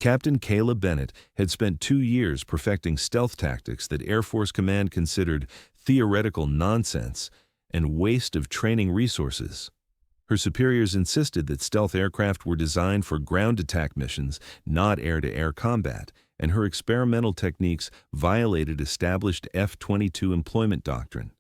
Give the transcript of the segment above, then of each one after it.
Captain Kayla Bennett had spent 2 years perfecting stealth tactics that Air Force Command considered theoretical nonsense and waste of training resources. Her superiors insisted that stealth aircraft were designed for ground attack missions, not air-to-air combat, and her experimental techniques violated established F-22 employment doctrine.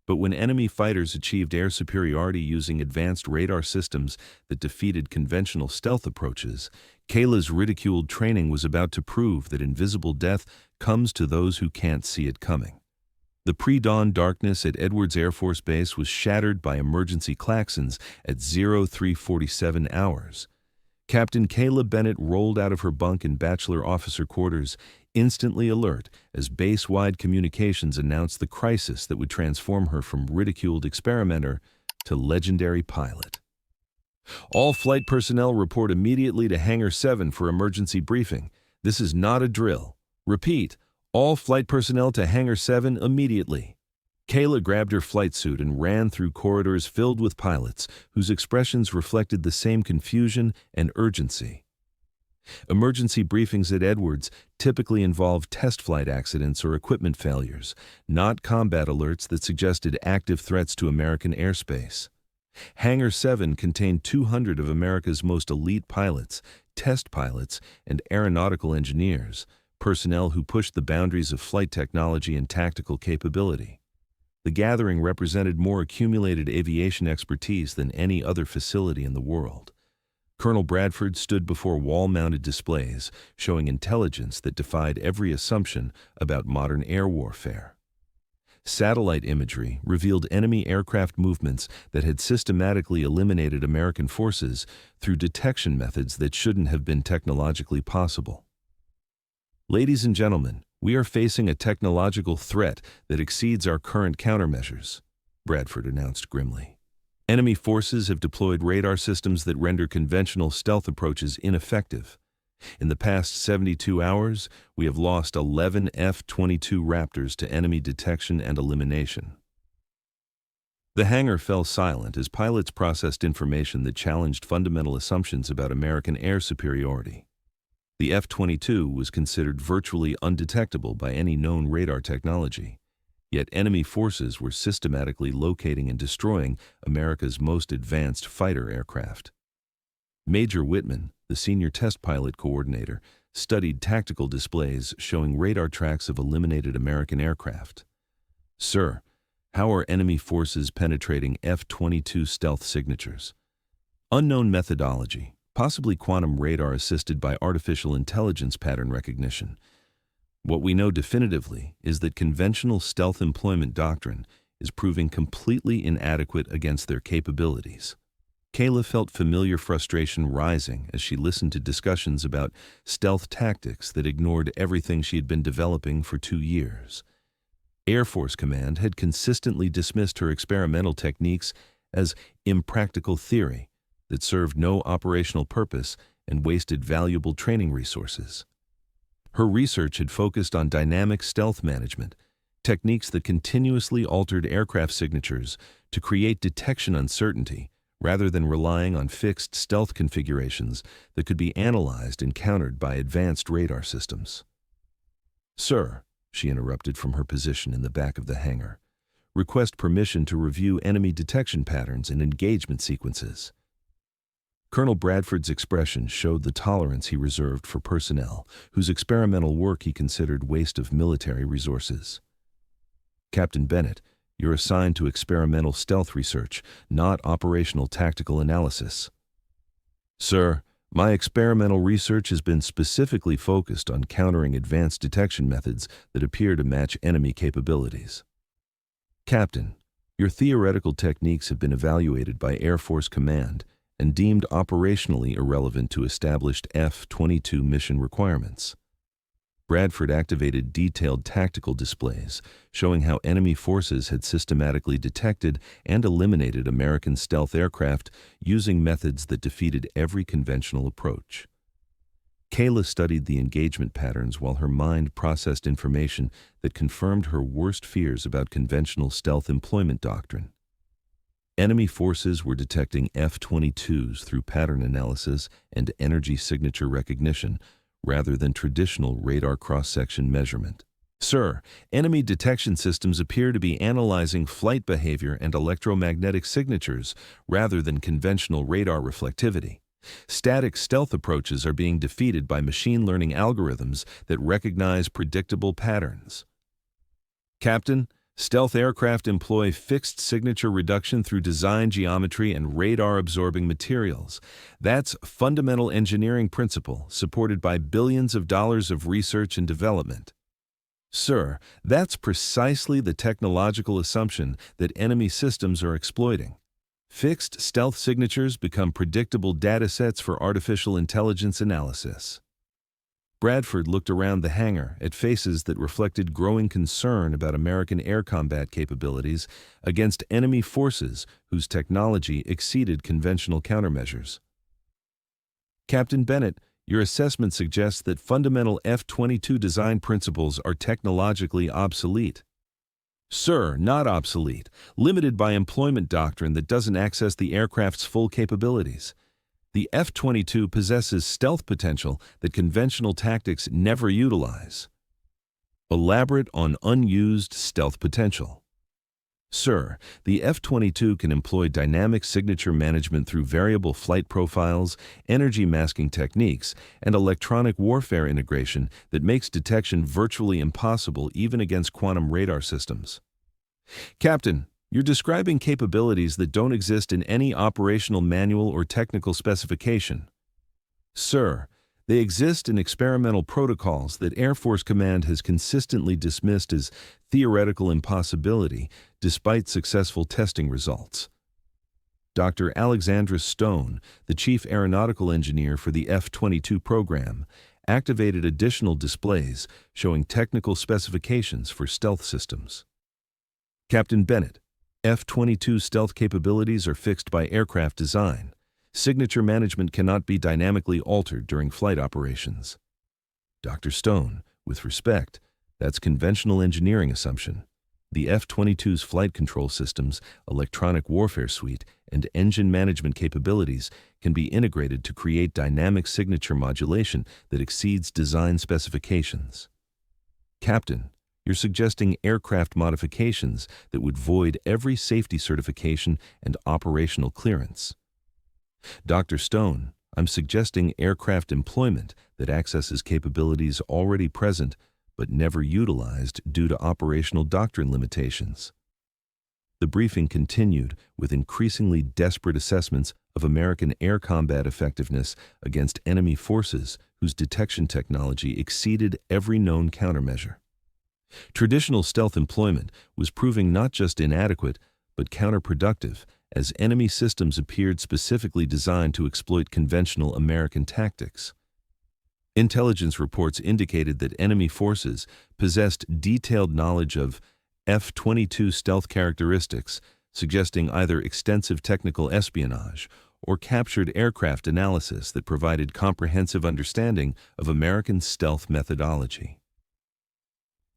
But when enemy fighters achieved air superiority using advanced radar systems that defeated conventional stealth approaches, Kayla's ridiculed training was about to prove that invisible death comes to those who can't see it coming. The pre-dawn darkness at Edwards Air Force Base was shattered by emergency klaxons at 0347 hours. Captain Kayla Bennett rolled out of her bunk in Bachelor Officer Quarters, instantly alert as base-wide communications announced the crisis that would transform her from ridiculed experimenter to legendary pilot. All flight personnel report immediately to Hangar 7 for emergency briefing. This is not a drill. Repeat, all flight personnel to Hangar 7 immediately. Kayla grabbed her flight suit and ran through corridors filled with pilots whose expressions reflected the same confusion and urgency. Emergency briefings at Edwards typically involved test flight accidents or equipment failures, not combat alerts that suggested active threats to American airspace. Hangar 7 contained 200 of America's most elite pilots, test pilots, and aeronautical engineers, personnel who pushed the boundaries of flight technology and tactical capability. The gathering represented more accumulated aviation expertise than any other facility in the world. Colonel Bradford stood before wall-mounted displays, showing intelligence that defied every assumption about modern air warfare. Satellite imagery revealed enemy aircraft movements that had systematically eliminated American forces through detection methods that shouldn't have been technologically possible. Ladies and gentlemen, we are facing a technological threat that exceeds our current countermeasures, Bradford announced grimly. Enemy forces have deployed radar systems that render conventional stealth approaches ineffective. In the past 72 hours, we have lost 11 F-22 Raptors to enemy detection and elimination. The hangar fell silent as pilots processed information that challenged fundamental assumptions about American air superiority. The F-22 was considered virtually undetectable by any known radar technology, yet enemy forces were systematically locating and destroying America's most advanced fighter aircraft. Major Whitman, the senior test pilot coordinator, studied tactical displays showing radar tracks of eliminated American aircraft. "Sir, how are enemy forces penetrating F-22 stealth signatures?" "Unknown methodology. Possibly quantum radar assisted by artificial intelligence pattern recognition. What we know definitively is that conventional stealth employment doctrine is proving completely inadequate against their capabilities." Kayla felt familiar frustration rising as she listened to discussions about stealth tactics that ignored everything she had been developing for 2 years. Air Force Command had consistently dismissed her experimental techniques as impractical theory that served no operational purpose and wasted valuable training resources. Her research had focused on dynamic stealth management, techniques that continuously altered aircraft signatures to create detection uncertainty rather than relying on fixed stealth configurations that could be analyzed and countered by advanced radar systems. "Sir," she interrupted from her position in the back of the hangar, "request permission to review enemy detection patterns and engagement sequences." Colonel Bradford's expression showed the tolerance he reserved for personnel whose experimental work he considered waste of military resources. "Captain Bennett, you're assigned to experimental stealth research, not operational tactical analysis." "Sir, my experimental research has been specifically focused on countering advanced detection methods that appear to match enemy capabilities." "Captain, your theoretical techniques have been evaluated by Air Force Command and deemed operationally irrelevant to established F-22 mission requirements." Bradford activated detailed tactical displays showing how enemy forces had systematically detected and eliminated American stealth aircraft using methods that defeated every conventional approach. Kayla studied the engagement patterns while her mind processed information that confirmed her worst fears about conventional stealth employment doctrine. Enemy forces were detecting F-22s through pattern analysis and energy signature recognition rather than traditional radar cross-section measurement. Sir, enemy detection systems appear to be analyzing flight behavior and electromagnetic signatures rather than conventional radar reflectivity. Static stealth approaches are being defeated by machine learning algorithms that recognize predictable patterns. Captain, stealth aircraft employ fixed signature reduction through design geometry and radar-absorbing materials. That's fundamental engineering principle supported by billions of dollars of research and development. Sir, that's precisely the technological assumption that enemy systems are exploiting. Fixed stealth signatures become predictable datasets for artificial intelligence analysis. Bradford looked around the hangar at faces that reflected growing concern about American air combat capabilities against enemy forces whose technology exceeded conventional countermeasures. Captain Bennett, your assessment suggests that fundamental F-22 design principles are technologically obsolete. Sir, not obsolete, limited by employment doctrine that doesn't access the aircraft's full capabilities. The F-22 possesses stealth potential that conventional tactics never utilize. Elaborate on unused stealth potential. Sir, the F-22 can employ dynamic signature management through variable flight profiles, energy masking techniques, and electronic warfare integration that makes detection virtually impossible even against quantum radar systems. Captain, you're describing capabilities that don't exist in any operational manual or technical specification. Sir, they exist in experimental protocols that Air Force Command has consistently dismissed as theoretical impossibility despite successful testing results. Dr. Alexandra Stone, the Chief Aeronautical Engineer for the F-22 program, activated additional displays showing technical specifications for stealth systems. Captain Bennett, F-22 stealth capabilities are fixed by aircraft design. Signature management cannot be dynamically altered during flight operations. Dr. Stone, with respect, that's conventional engineering assumption. The F-22's flight control systems, electronic warfare suite, and engine management capabilities can be integrated to create dynamic signature modulation that exceeds design specifications. Captain, you're suggesting aircraft modifications that would void every safety certification and operational clearance. Dr. Stone, I'm suggesting aircraft employment that accesses capabilities already present but never utilized due to operational doctrine limitations. The briefing continued with increasingly desperate assessments of American air combat effectiveness against enemy forces whose detection technology exceeded every known countermeasure. Traditional stealth employment was proving not just inadequate but counterproductive as enemy systems appeared specifically designed to exploit conventional American tactics. Intelligence reports indicated that enemy forces possessed detailed knowledge of F-22 stealth characteristics, suggesting either extensive technical espionage or captured aircraft analysis that provided comprehensive understanding of American stealth methodology.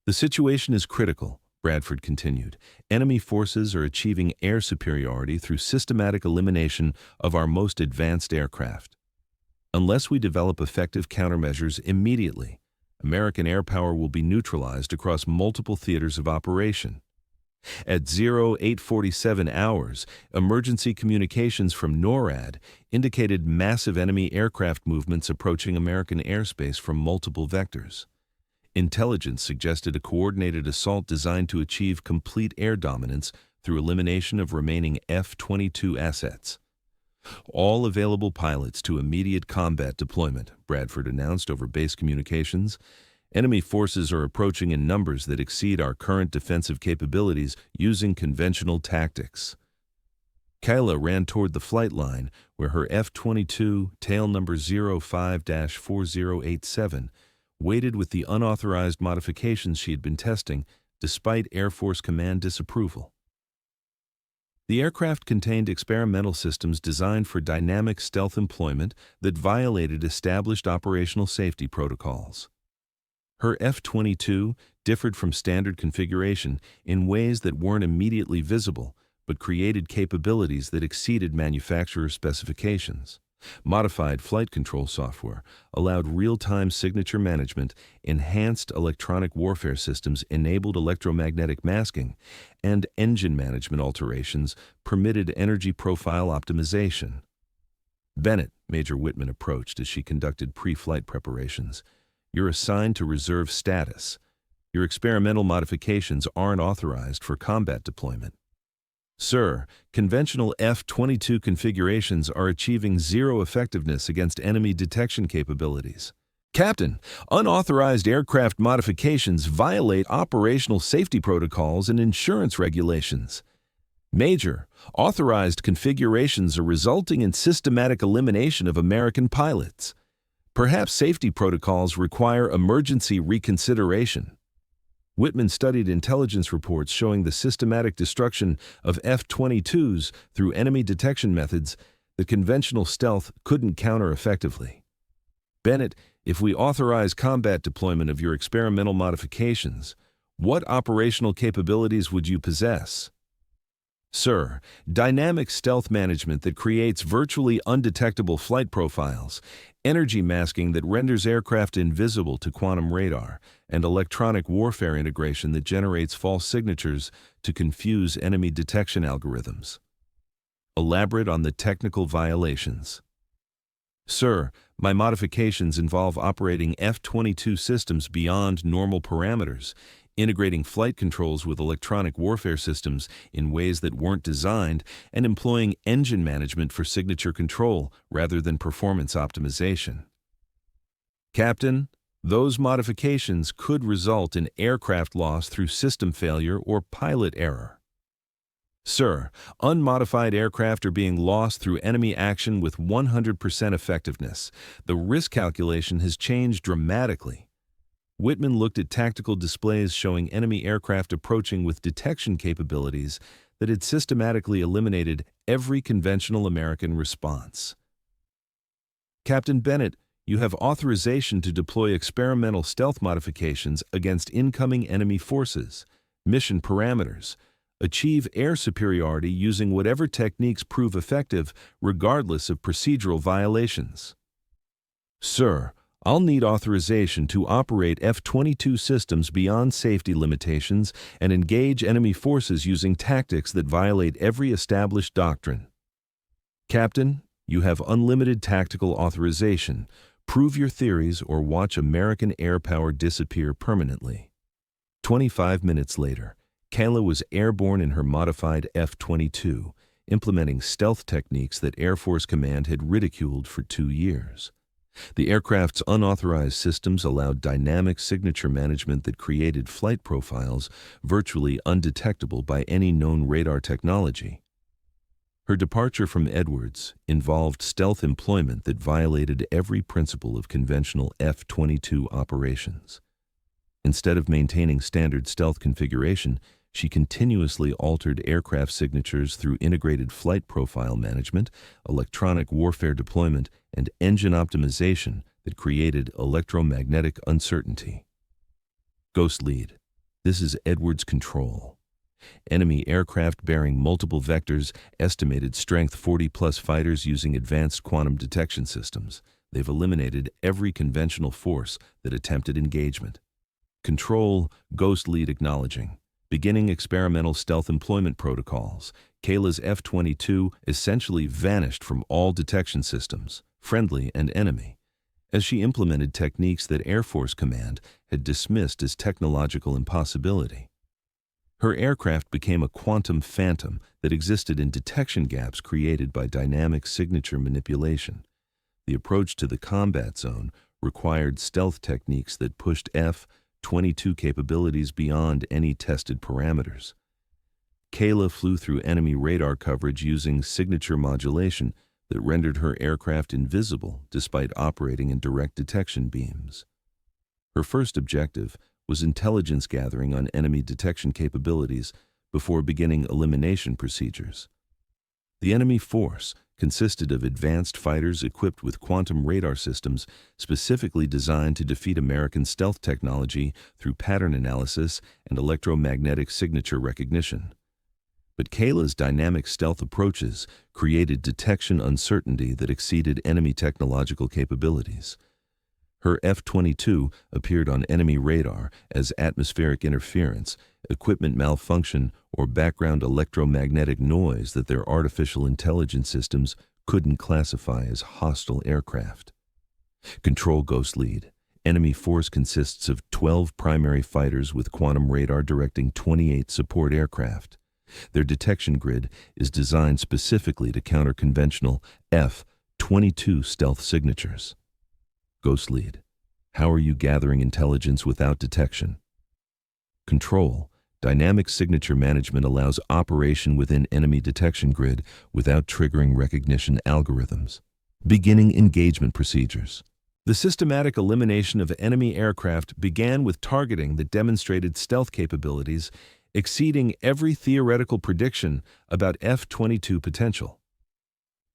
The situation is critical, Bradford continued. Enemy forces are achieving air superiority through systematic elimination of our most advanced aircraft. Unless we develop effective countermeasures immediately, American air power will be neutralized across multiple theaters of operation. At 0847 hours, emergency communications from NORAD indicated massive enemy aircraft movements approaching American airspace from multiple vectors. Intelligence suggested a coordinated assault designed to achieve complete air dominance through elimination of remaining F-22 assets. All available pilots to immediate combat deployment, Bradford announced over base communications. Enemy forces are approaching in numbers that exceed our current defensive capabilities using conventional tactics. Kyla ran toward the flight line where her F-22, tail number 05-4087, waited with the unauthorized modifications she had been testing despite Air Force Command disapproval. The aircraft contained experimental systems designed for dynamic stealth employment that violated established operational safety protocols. Her F-22 differed from standard configuration in ways that weren't immediately visible, but created capabilities that exceeded manufacturer specifications. Modified flight control software allowed real-time signature management, enhanced electronic warfare systems enabled electromagnetic masking, and engine management alterations permitted energy profile optimization. Bennett, Major Whitman approached as she conducted pre-flight preparations. You're assigned to reserve status. Your experimental modifications aren't authorized for combat deployment. Sir, conventional F-22 configurations are achieving zero effectiveness against enemy detection capabilities. Captain, unauthorized aircraft modifications violate operational safety protocols and insurance regulations. Major, authorized configurations are resulting in systematic elimination of American pilots. Perhaps safety protocols require emergency reconsideration. Whitman studied intelligence reports showing the systematic destruction of F-22s through enemy detection methods that conventional stealth couldn't counter effectively. Bennett, if we authorize combat deployment of your experimental modifications, what operational capabilities would you possess? Sir, dynamic stealth management that creates virtually undetectable flight profiles, energy masking that renders aircraft invisible to quantum radar, and electronic warfare integration that generates false signatures to confuse enemy detection algorithms. Elaborate on the technical violations. Sir, my modifications involve operating F-22 systems beyond normal parameters, integrating flight controls with electronic warfare systems in ways that weren't designed, and employing engine management for signature control rather than performance optimization. Captain, those modifications could result in aircraft loss through system failure or pilot error. Sir, unmodified aircraft are being lost through enemy action with 100% effectiveness. The risk calculation has changed dramatically. Whitman looked at tactical displays showing enemy aircraft approaching with detection capabilities that had systematically eliminated every conventional American response. Captain Bennett, you have authorization to deploy experimental stealth modifications against incoming enemy forces. Mission parameters. Achieve air superiority using whatever techniques prove effective, regardless of procedural violations. Sir, I'll need authorization to operate F-22 systems beyond safety limitations and engage enemy forces using tactics that violate every established doctrine. Captain, you have unlimited tactical authorization. Prove your theories or watch American air power disappear permanently. 25 minutes later, Kayla was airborne in her modified F-22, implementing stealth techniques that Air Force Command had ridiculed for 2 years. The aircraft's unauthorized systems allowed dynamic signature management that created flight profiles virtually undetectable by any known radar technology. Her departure from Edwards involved stealth employment that violated every principle of conventional F-22 operations. Instead of maintaining standard stealth configuration, she continuously altered aircraft signatures through integrated flight profile management, electronic warfare deployment, and engine optimization that created electromagnetic uncertainty. Ghost Lead. This is Edwards Control. Enemy aircraft bearing multiple vectors, estimated strength 40-plus fighters using advanced quantum detection systems. They've eliminated every conventional force that attempted engagement. Control, Ghost Lead acknowledging. Beginning experimental stealth employment protocols, Kayla's F-22 essentially vanished from all detection systems, friendly and enemy, as she implemented techniques that Air Force Command had dismissed as technological impossibility. Her aircraft became a quantum phantom that existed in detection gaps created by dynamic signature manipulation. The approach to the combat zone required stealth techniques that pushed F-22 capabilities beyond any tested parameters. Kayla flew through enemy radar coverage using signature modulation that rendered her aircraft invisible despite operating in direct detection beams. Her first objective was intelligence gathering on enemy detection capabilities before beginning elimination procedures. The enemy force consisted of advanced fighters equipped with quantum radar systems specifically designed to defeat American stealth technology through pattern analysis and electromagnetic signature recognition. But Kayla's dynamic stealth approaches created detection uncertainty that exceeded enemy technological capabilities. Her F-22 appeared on enemy radar as atmospheric interference, equipment malfunction, or background electromagnetic noise that their artificial intelligence systems couldn't classify as hostile aircraft. Control Ghost Lead. Enemy force consists of 12 primary fighters with quantum radar directing 28 support aircraft. Their detection grid is designed specifically to counter conventional F-22 stealth signatures. Ghost Lead. How are you gathering intelligence without detection? Control. Dynamic signature management allows operation within enemy detection grid without triggering recognition algorithms. Beginning engagement procedures. The systematic elimination of enemy aircraft began with targeting that demonstrated stealth capabilities exceeding every theoretical prediction about F-22 potential.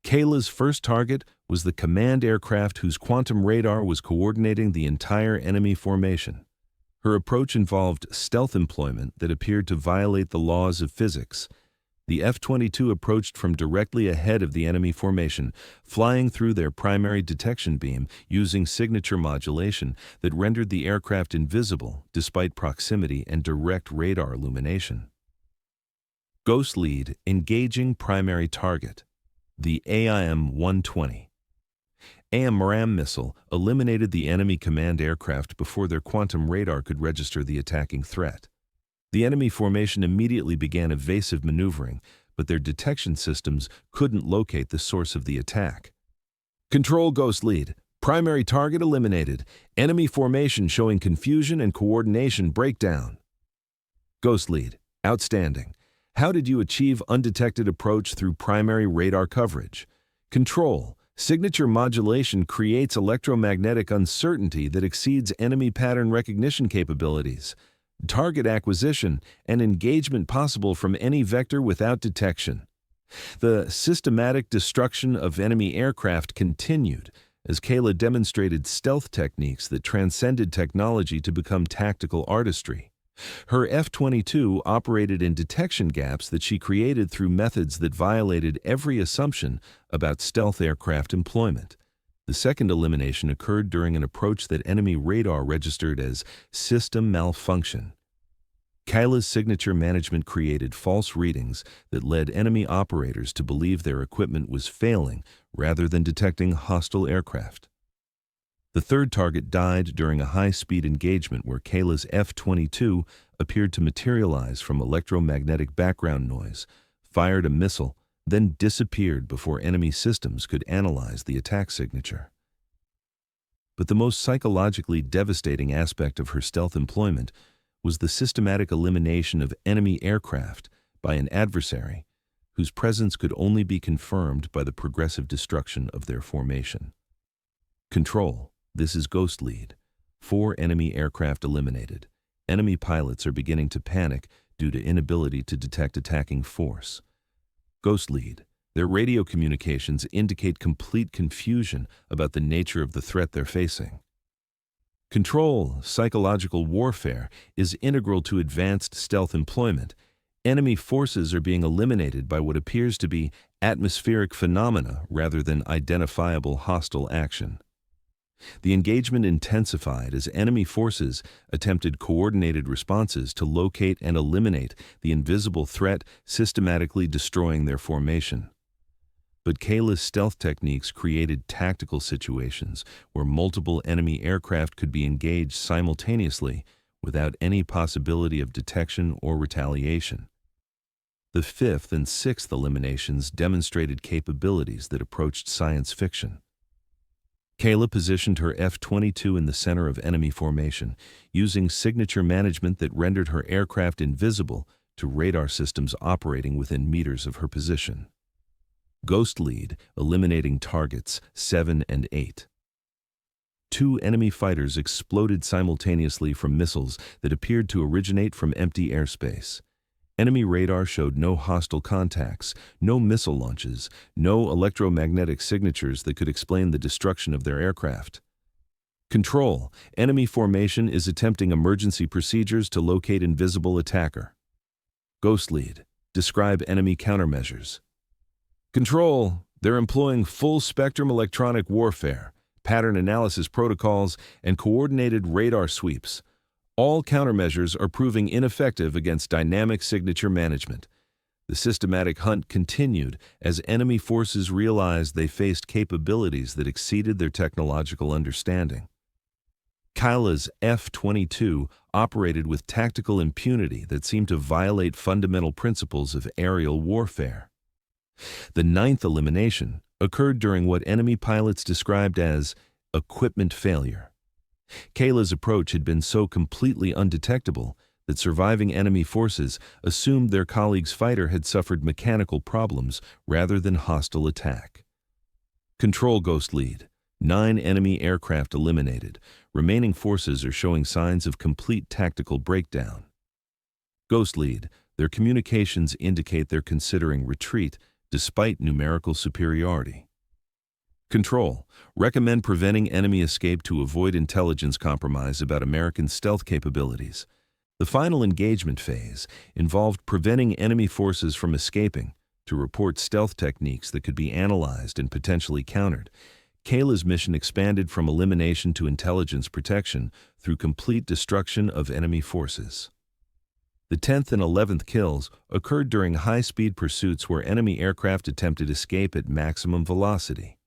Kayla's first target was the command aircraft whose quantum radar was coordinating the entire enemy formation. Her approach involved stealth employment that appeared to violate the laws of physics. The F-22 approached from directly ahead of the enemy formation, flying through their primary detection beam using signature modulation that rendered the aircraft invisible despite proximity and direct radar illumination. Ghost Lead. Engaging primary target. The AIM-120. AIM-RAM missile eliminated the enemy command aircraft before their quantum radar could register the attacking threat. The enemy formation immediately began evasive maneuvering, but their detection systems couldn't locate the source of the attack. Control Ghost Lead. Primary target eliminated. Enemy formation showing confusion and coordination breakdown. Ghost Lead. Outstanding. How did you achieve undetected approach through primary radar coverage? Control. Signature modulation creates electromagnetic uncertainty that exceeds enemy pattern recognition capabilities. Target acquisition and engagement possible from any vector without detection. The systematic destruction of enemy aircraft continued as Kayla demonstrated stealth techniques that transcended technology to become tactical artistry. Her F-22 operated in detection gaps that she created through methods that violated every assumption about stealth aircraft employment. The second elimination occurred during an approach that enemy radar registered as system malfunction. Kayla's signature management created false readings that led enemy operators to believe their equipment was failing rather than detecting hostile aircraft. The third target died during a high-speed engagement where Kayla's F-22 appeared to materialize from electromagnetic background noise, fired a missile, then disappeared before enemy systems could analyze the attack signature. But the most psychologically devastating aspect of her stealth employment was the systematic elimination of enemy aircraft by an adversary whose presence could only be confirmed by the progressive destruction of their formation. Control. This is Ghost Lead. 4 enemy aircraft eliminated. Enemy pilots are beginning to panic due to inability to detect attacking force. Ghost Lead. Their radio communications indicate complete confusion about the nature of the threat they're facing. Control. Psychological warfare is integral to advanced stealth employment. Enemy forces are being eliminated by what appears to be atmospheric phenomena rather than identifiable hostile action. The engagement intensified as enemy forces attempted coordinated responses to locate and eliminate the invisible threat, systematically destroying their formation. But Kayla's stealth techniques created tactical situations where multiple enemy aircraft could be engaged simultaneously without any possibility of detection or retaliation. The 5th and 6th eliminations demonstrated capabilities that approached science fiction. Kayla positioned her F-22 in the center of enemy formation, using signature management that rendered her aircraft invisible to radar systems operating within meters of her position. Ghost Lead, eliminating targets 7 and 8. 2 enemy fighters exploded simultaneously from missiles that appeared to originate from empty airspace. Enemy radar showed no hostile contacts, no missile launches, no electromagnetic signatures that could explain the destruction of their aircraft. Control. Enemy formation is attempting emergency procedures to locate invisible attacker. Ghost Lead. Describe enemy countermeasures. Control, they're employing full-spectrum electronic warfare, pattern analysis protocols, and coordinated radar sweeps. All countermeasures are proving ineffective against dynamic signature management. The systematic hunt continued as enemy forces realized they faced capabilities that exceeded their technological understanding. Kyla's F-22 operated with tactical impunity that seemed to violate fundamental principles of aerial warfare. The ninth elimination occurred during what enemy pilots described as equipment failure. Kayla's approach had been so completely undetectable that surviving enemy forces assumed their colleague's fighter had suffered mechanical problems rather than hostile attack. Control Ghost Lead. 9 enemy aircraft eliminated. Remaining forces are showing signs of complete tactical breakdown. Ghost Lead. Their communications indicate they're considering retreat despite numerical superiority. Control. Recommend preventing enemy escape to avoid intelligence compromise about American stealth capabilities. The final engagement phase involved preventing enemy forces from escaping to report stealth techniques that could be analyzed and potentially countered. Kayla's mission expanded from elimination to intelligence protection through complete destruction of enemy forces. The 10th and 11th kills occurred during high-speed pursuits where enemy aircraft attempted escape at maximum velocity.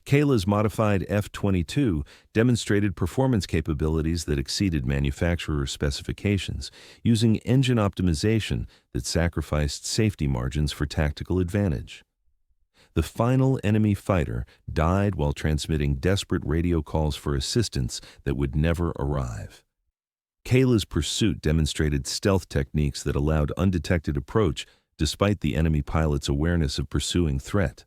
Kayla's modified F-22 demonstrated performance capabilities that exceeded manufacturer specifications, using engine optimization that sacrificed safety margins for tactical advantage. The final enemy fighter died while transmitting desperate radio calls for assistance that would never arrive. Kayla's pursuit demonstrated stealth techniques that allowed undetected approach despite the enemy pilot's awareness of pursuing threat.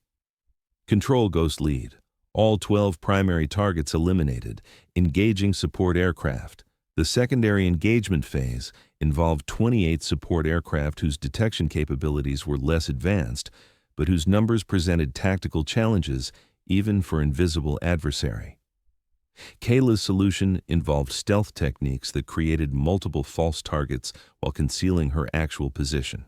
Control Ghost Lead. All 12 primary targets eliminated, engaging support aircraft. The secondary engagement phase involved 28 support aircraft whose detection capabilities were less advanced, but whose numbers presented tactical challenges even for invisible adversary. Kayla's solution involved stealth techniques that created multiple false targets while concealing her actual position.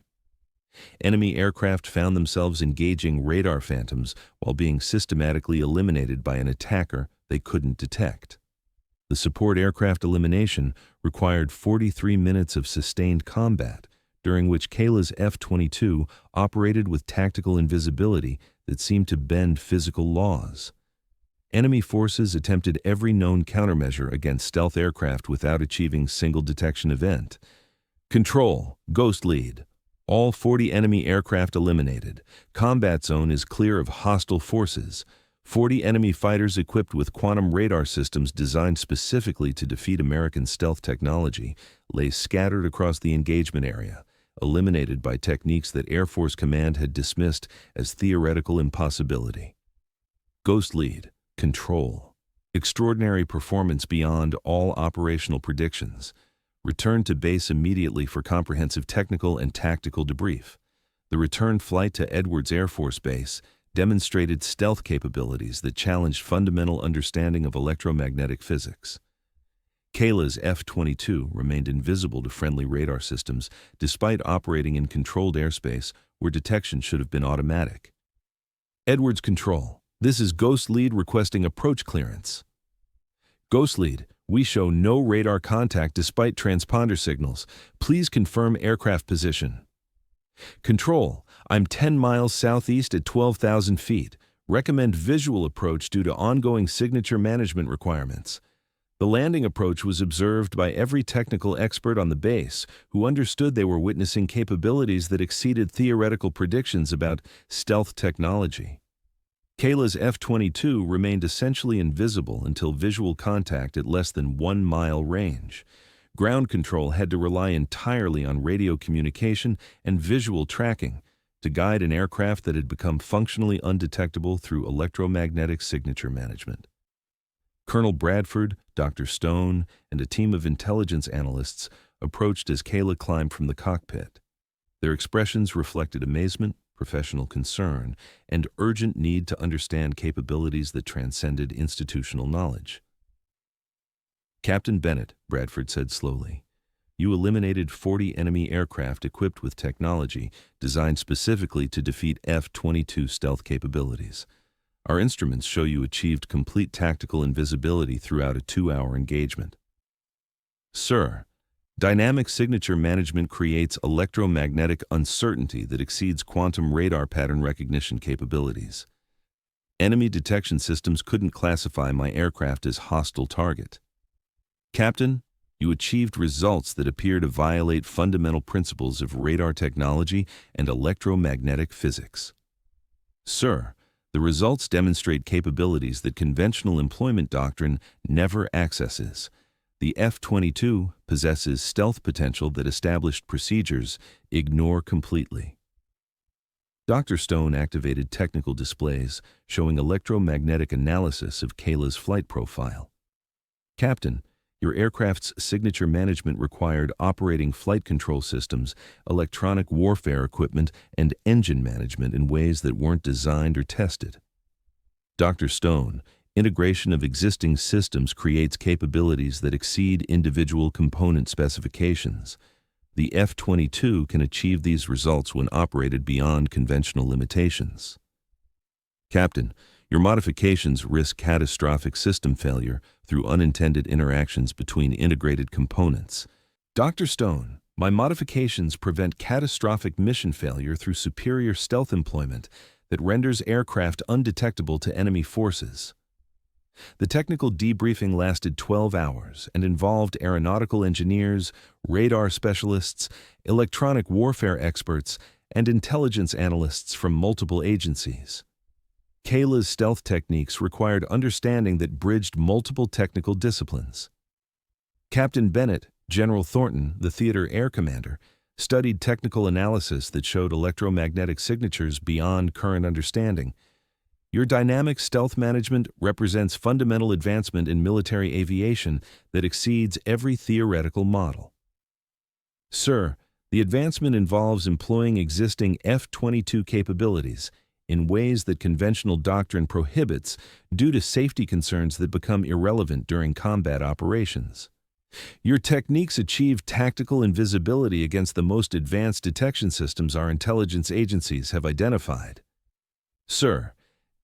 Enemy aircraft found themselves engaging radar phantoms while being systematically eliminated by an attacker they couldn't detect. The support aircraft elimination required 43 minutes of sustained combat, during which Kayla's F-22 operated with tactical invisibility that seemed to bend physical laws. Enemy forces attempted every known countermeasure against stealth aircraft without achieving single detection event. Control Ghost Lead. All 40 enemy aircraft eliminated. Combat zone is clear of hostile forces. 40 enemy fighters equipped with quantum radar systems designed specifically to defeat American stealth technology lay scattered across the engagement area, eliminated by techniques that Air Force Command had dismissed as theoretical impossibility. Ghost Lead. Control. Extraordinary performance beyond all operational predictions. Return to base immediately for comprehensive technical and tactical debrief. The return flight to Edwards Air Force Base demonstrated stealth capabilities that challenged fundamental understanding of electromagnetic physics. Kayla's F-22 remained invisible to friendly radar systems despite operating in controlled airspace where detection should have been automatic. Edwards Control. This is Ghost Lead requesting approach clearance. Ghost Lead. We show no radar contact despite transponder signals. Please confirm aircraft position. Control. I'm 10 miles southeast at 12,000 feet. Recommend visual approach due to ongoing signature management requirements. The landing approach was observed by every technical expert on the base who understood they were witnessing capabilities that exceeded theoretical predictions about stealth technology. Kayla's F-22 remained essentially invisible until visual contact at less than 1 mile range. Ground control had to rely entirely on radio communication and visual tracking to guide an aircraft that had become functionally undetectable through electromagnetic signature management. Colonel Bradford, Dr. Stone, and a team of intelligence analysts approached as Kayla climbed from the cockpit. Their expressions reflected amazement, professional concern, and urgent need to understand capabilities that transcended institutional knowledge. Captain Bennett, Bradford said slowly, you eliminated 40 enemy aircraft equipped with technology designed specifically to defeat F-22 stealth capabilities. Our instruments show you achieved complete tactical invisibility throughout a 2-hour engagement. Sir, dynamic signature management creates electromagnetic uncertainty that exceeds quantum radar pattern recognition capabilities. Enemy detection systems couldn't classify my aircraft as hostile target. Captain, you achieved results that appear to violate fundamental principles of radar technology and electromagnetic physics. Sir, the results demonstrate capabilities that conventional employment doctrine never accesses. The F-22 possesses stealth potential that established procedures ignore completely. Dr. Stone activated technical displays showing electromagnetic analysis of Kayla's flight profile. Captain, your aircraft's signature management required operating flight control systems, electronic warfare equipment, and engine management in ways that weren't designed or tested. Dr. Stone, integration of existing systems creates capabilities that exceed individual component specifications. The F-22 can achieve these results when operated beyond conventional limitations. Captain, your modifications risk catastrophic system failure through unintended interactions between integrated components. Dr. Stone, my modifications prevent catastrophic mission failure through superior stealth employment that renders aircraft undetectable to enemy forces. The technical debriefing lasted 12 hours and involved aeronautical engineers, radar specialists, electronic warfare experts, and intelligence analysts from multiple agencies. Kayla's stealth techniques required understanding that bridged multiple technical disciplines. Captain Bennett, General Thornton, the theater air commander, studied technical analysis that showed electromagnetic signatures beyond current understanding. Your dynamic stealth management represents fundamental advancement in military aviation that exceeds every theoretical model. Sir, the advancement involves employing existing F-22 capabilities in ways that conventional doctrine prohibits due to safety concerns that become irrelevant during combat operations. Your techniques achieve tactical invisibility against the most advanced detection systems our intelligence agencies have identified. Sir,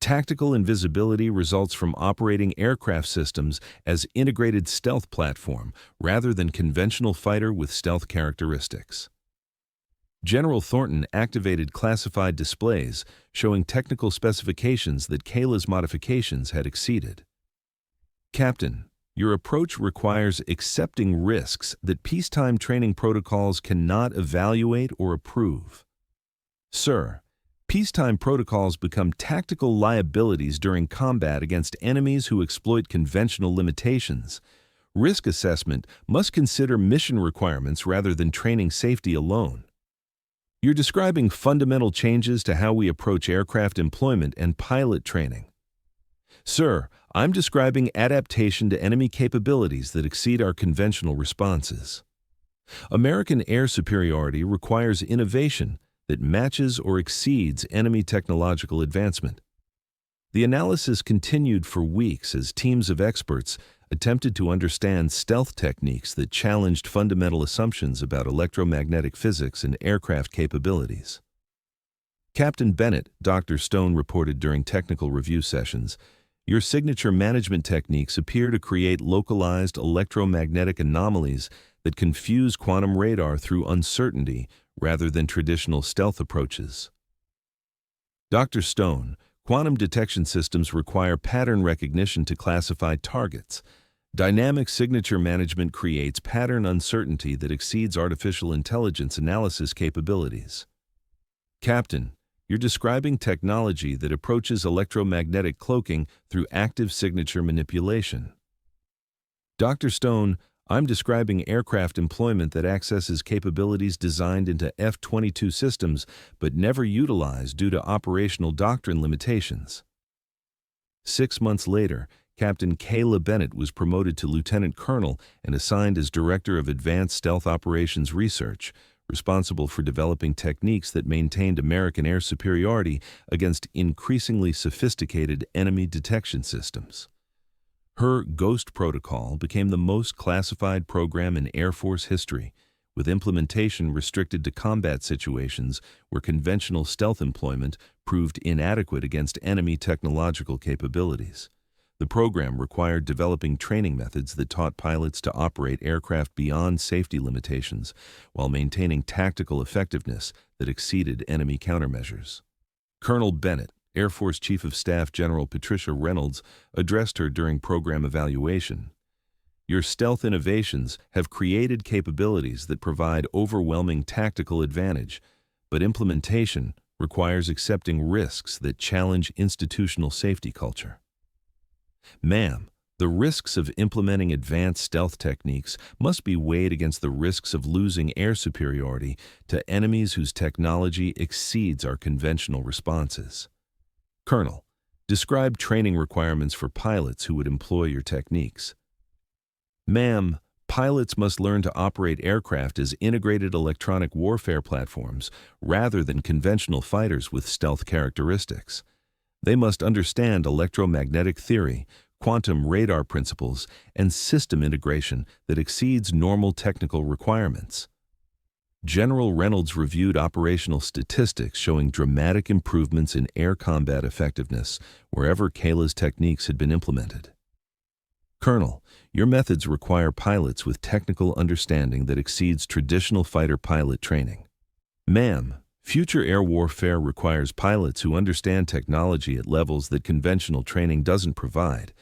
tactical invisibility results from operating aircraft systems as integrated stealth platform rather than conventional fighter with stealth characteristics. General Thornton activated classified displays showing technical specifications that Kayla's modifications had exceeded. Captain, your approach requires accepting risks that peacetime training protocols cannot evaluate or approve. Sir, peacetime protocols become tactical liabilities during combat against enemies who exploit conventional limitations. Risk assessment must consider mission requirements rather than training safety alone. You're describing fundamental changes to how we approach aircraft employment and pilot training. Sir, I'm describing adaptation to enemy capabilities that exceed our conventional responses. American air superiority requires innovation that matches or exceeds enemy technological advancement. The analysis continued for weeks as teams of experts attempted to understand stealth techniques that challenged fundamental assumptions about electromagnetic physics and aircraft capabilities. Captain Bennett, Dr. Stone reported during technical review sessions, your signature management techniques appear to create localized electromagnetic anomalies that confuse quantum radar through uncertainty rather than traditional stealth approaches. Dr. Stone, quantum detection systems require pattern recognition to classify targets. Dynamic signature management creates pattern uncertainty that exceeds artificial intelligence analysis capabilities. Captain, you're describing technology that approaches electromagnetic cloaking through active signature manipulation. Dr. Stone, I'm describing aircraft employment that accesses capabilities designed into F-22 systems but never utilized due to operational doctrine limitations. 6 months later, Captain Kayla Bennett was promoted to Lieutenant Colonel and assigned as Director of Advanced Stealth Operations Research, responsible for developing techniques that maintained American air superiority against increasingly sophisticated enemy detection systems. Her Ghost protocol became the most classified program in Air Force history, with implementation restricted to combat situations where conventional stealth employment proved inadequate against enemy technological capabilities. The program required developing training methods that taught pilots to operate aircraft beyond safety limitations while maintaining tactical effectiveness that exceeded enemy countermeasures. Colonel Bennett, Air Force Chief of Staff General Patricia Reynolds, addressed her during program evaluation. "Your stealth innovations have created capabilities that provide overwhelming tactical advantage, but implementation requires accepting risks that challenge institutional safety culture. Ma'am, the risks of implementing advanced stealth techniques must be weighed against the risks of losing air superiority to enemies whose technology exceeds our conventional responses. Colonel, describe training requirements for pilots who would employ your techniques." Ma'am, pilots must learn to operate aircraft as integrated electronic warfare platforms rather than conventional fighters with stealth characteristics. They must understand electromagnetic theory, quantum radar principles, and system integration that exceeds normal technical requirements. General Reynolds reviewed operational statistics showing dramatic improvements in air combat effectiveness wherever Kayla's techniques had been implemented. Colonel, your methods require pilots with technical understanding that exceeds traditional fighter pilot training. Ma'am, future air warfare requires pilots who understand technology at levels that conventional training doesn't provide.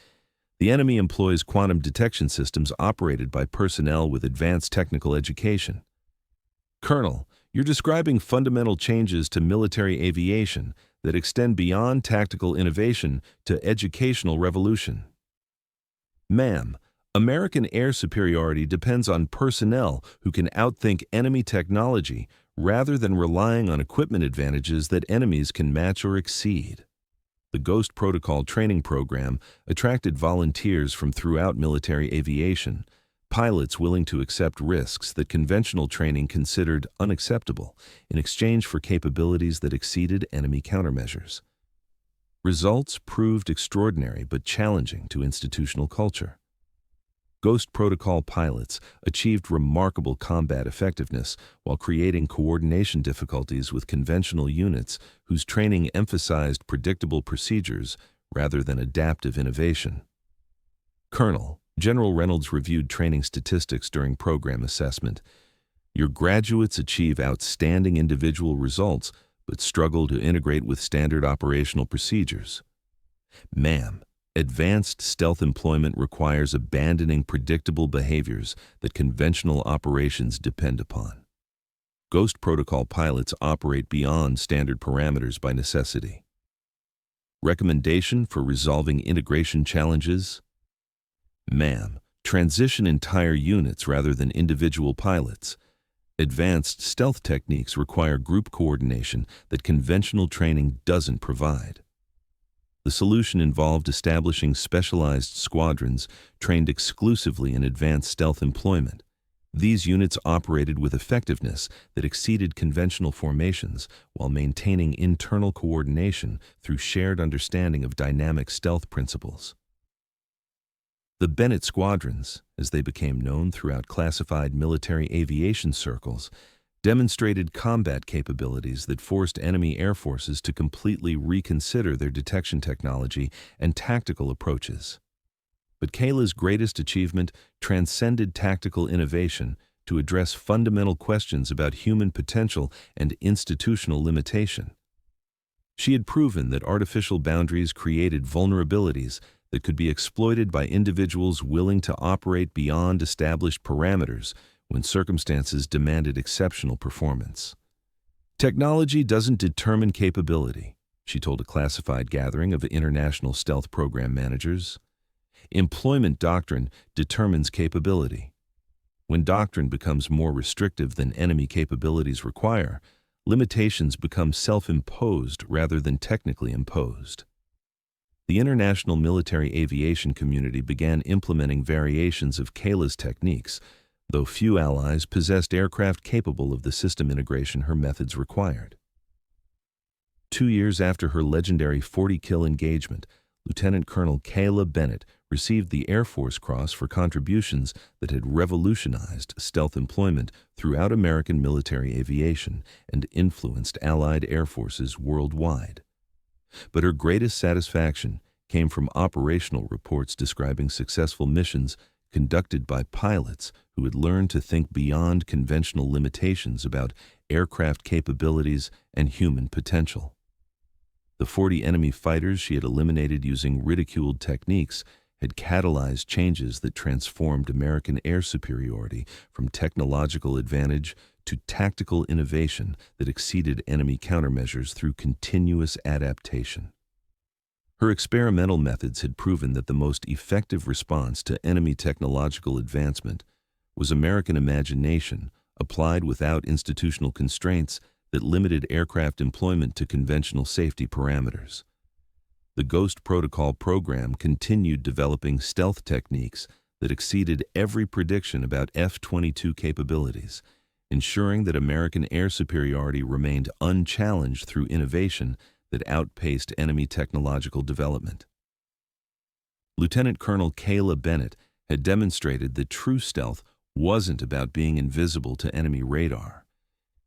The enemy employs quantum detection systems operated by personnel with advanced technical education. Colonel, you're describing fundamental changes to military aviation that extend beyond tactical innovation to educational revolution. Ma'am, American air superiority depends on personnel who can outthink enemy technology rather than relying on equipment advantages that enemies can match or exceed. The Ghost Protocol training program attracted volunteers from throughout military aviation, pilots willing to accept risks that conventional training considered unacceptable in exchange for capabilities that exceeded enemy countermeasures. Results proved extraordinary but challenging to institutional culture. Ghost Protocol pilots achieved remarkable combat effectiveness while creating coordination difficulties with conventional units whose training emphasized predictable procedures rather than adaptive innovation. Colonel, General Reynolds reviewed training statistics during program assessment. Your graduates achieve outstanding individual results but struggle to integrate with standard operational procedures. Ma'am, advanced stealth employment requires abandoning predictable behaviors that conventional operations depend upon. Ghost Protocol pilots operate beyond standard parameters by necessity. Recommendation for resolving integration challenges? Ma'am, transition entire units rather than individual pilots. Advanced stealth techniques require group coordination that conventional training doesn't provide. The solution involved establishing specialized squadrons trained exclusively in advanced stealth employment. These units operated with effectiveness that exceeded conventional formations while maintaining internal coordination through shared understanding of dynamic stealth principles. The Bennett Squadrons, as they became known throughout classified military aviation circles, demonstrated combat capabilities that forced enemy air forces to completely reconsider their detection technology and tactical approaches. But Kayla's greatest achievement transcended tactical innovation to address fundamental questions about human potential and institutional limitation. She had proven that artificial boundaries created vulnerabilities that could be exploited by individuals willing to operate beyond established parameters when circumstances demanded exceptional performance. Technology doesn't determine capability, she told a classified gathering of international stealth program managers. Employment doctrine determines capability. When doctrine becomes more restrictive than enemy capabilities require, limitations become self-imposed rather than technically imposed. The international military aviation community began implementing variations of Kayla's techniques, though few allies possessed aircraft capable of the system integration her methods required. 2 years after her legendary 40-kill engagement, Lieutenant Colonel Kayla Bennett received the Air Force Cross for contributions that had revolutionized stealth employment throughout American military aviation and influenced Allied air forces worldwide. But her greatest satisfaction came from operational reports describing successful missions conducted by pilots who had learned to think beyond conventional limitations about aircraft capabilities and human potential. The 40 enemy fighters she had eliminated using ridiculed techniques had catalyzed changes that transformed American air superiority from technological advantage to tactical innovation that exceeded enemy countermeasures through continuous adaptation. Her experimental methods had proven that the most effective response to enemy technological advancement was American imagination applied without institutional constraints that limited aircraft employment to conventional safety parameters. The Ghost Protocol program continued developing stealth techniques that exceeded every prediction about F-22 capabilities, ensuring that American air superiority remained unchallenged through innovation that outpaced enemy technological development. Lieutenant Colonel Kayla Bennett had demonstrated that true stealth wasn't about being invisible to enemy radar.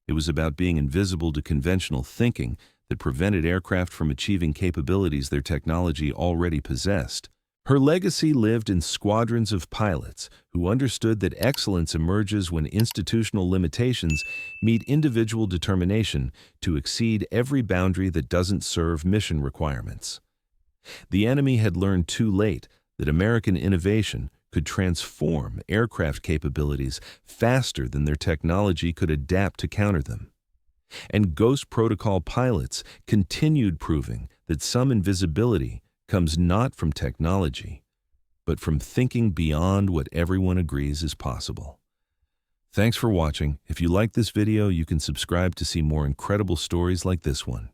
It was about being invisible to conventional thinking that prevented aircraft from achieving capabilities their technology already possessed. Her legacy lived in squadrons of pilots who understood that excellence emerges when institutional limitations meet individual determination to exceed every boundary that doesn't serve mission requirements. The enemy had learned too late that American innovation could transform aircraft capabilities faster than their technology could adapt to counter them. And Ghost Protocol pilots continued proving that some invisibility comes not from technology, but from thinking beyond what everyone agrees is possible. Thanks for watching. If you like this video, you can subscribe to see more incredible stories like this one.